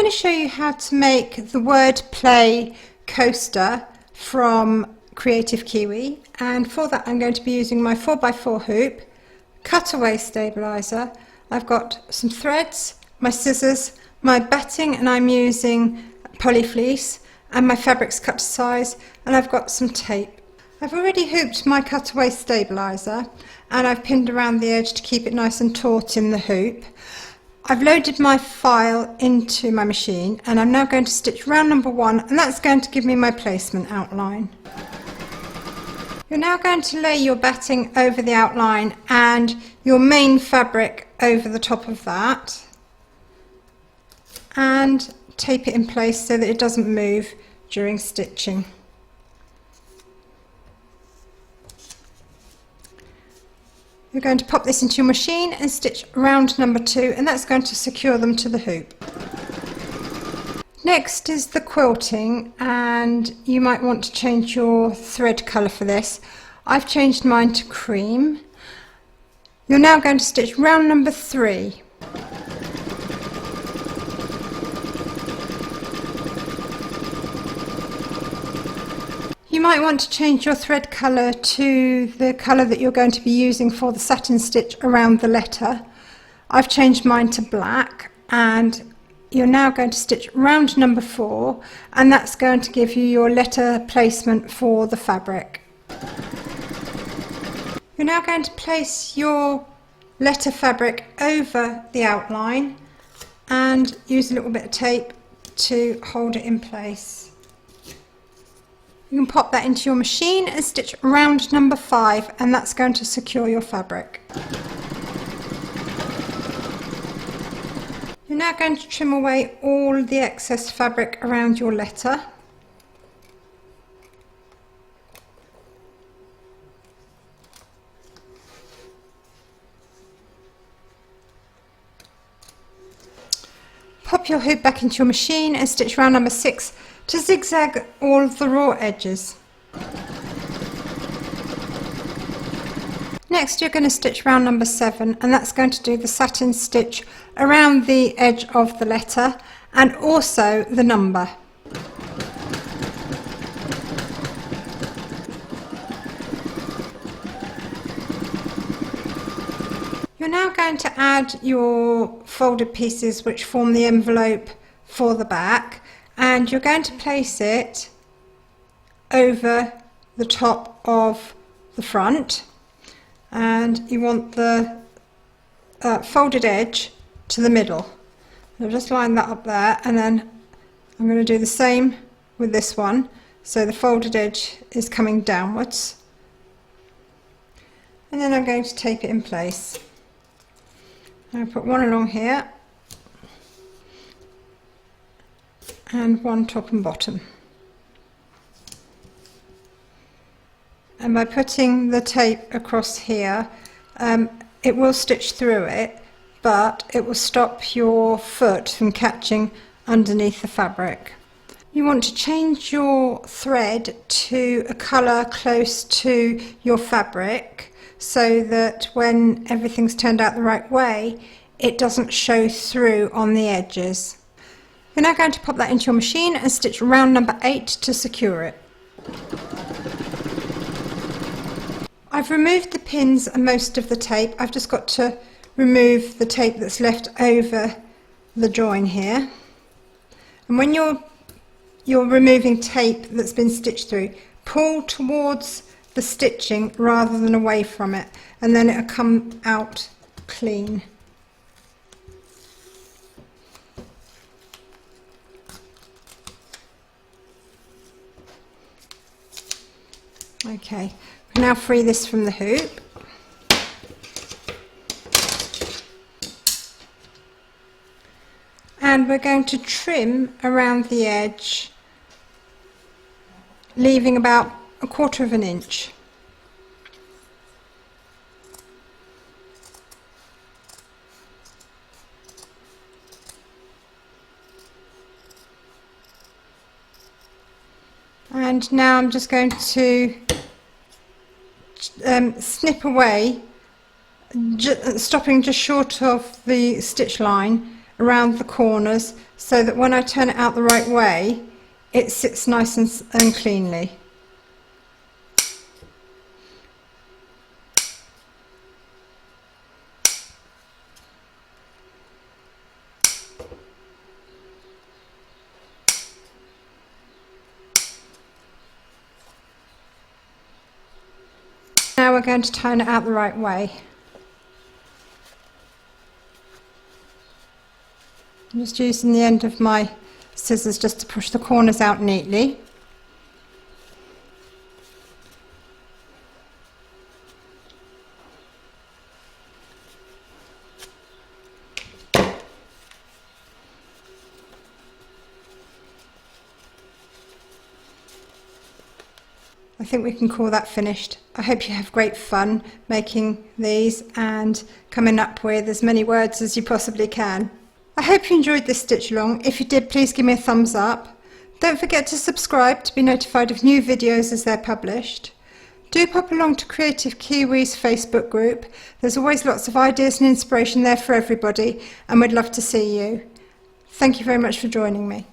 going to show you how to make the word play coaster from Kreative Kiwi, and for that I'm going to be using my 4x4 hoop, cutaway stabilizer. I've got some threads, my scissors, my batting, and I'm using poly fleece, and my fabric's cut to size, and I've got some tape. I've already hooped my cutaway stabilizer and I've pinned around the edge to keep it nice and taut in the hoop. I've loaded my file into my machine and I'm now going to stitch round number 1, and that's going to give me my placement outline. You're now going to lay your batting over the outline and your main fabric over the top of that and tape it in place so that it doesn't move during stitching. You're going to pop this into your machine and stitch round number 2, and that's going to secure them to the hoop. Next is the quilting, and you might want to change your thread colour for this. I've changed mine to cream. You're now going to stitch round number 3. You might want to change your thread colour to the colour that you're going to be using for the satin stitch around the letter. I've changed mine to black, and you're now going to stitch round number 4, and that's going to give you your letter placement for the fabric. You're now going to place your letter fabric over the outline and use a little bit of tape to hold it in place. You can pop that into your machine and stitch round number 5, and that's going to secure your fabric. You're now going to trim away all the excess fabric around your letter. Pop your hoop back into your machine and stitch round number 6 to zigzag all of the raw edges. Next you're going to stitch round number 7, and that's going to do the satin stitch around the edge of the letter and also the number. You're now going to add your folded pieces which form the envelope for the back, and you're going to place it over the top of the front, and you want the folded edge to the middle. I'll just line that up there, and then I'm going to do the same with this one, so the folded edge is coming downwards, and then I'm going to tape it in place. I'll put one along here and one top and bottom, and by putting the tape across here it will stitch through it, but it will stop your foot from catching underneath the fabric. You want to change your thread to a colour close to your fabric so that when everything's turned out the right way it doesn't show through on the edges. You're now going to pop that into your machine and stitch round number 8 to secure it. I've removed the pins and most of the tape. I've just got to remove the tape that's left over the join here. And when you're removing tape that's been stitched through, pull towards the stitching rather than away from it, and then it'll come out clean. Okay, we'll now free this from the hoop. And we're going to trim around the edge, leaving about 1/4 of an inch. And now I'm just going to snip away, stopping just short of the stitch line, around the corners so that when I turn it out the right way, it sits nice and cleanly. Now we're going to turn it out the right way. I'm just using the end of my scissors just to push the corners out neatly. I think we can call that finished. I hope you have great fun making these and coming up with as many words as you possibly can. I hope you enjoyed this stitch along. If you did, please give me a thumbs up. Don't forget to subscribe to be notified of new videos as they're published. Do pop along to Kreative Kiwi's Facebook group. There's always lots of ideas and inspiration there for everybody, and we'd love to see you. Thank you very much for joining me.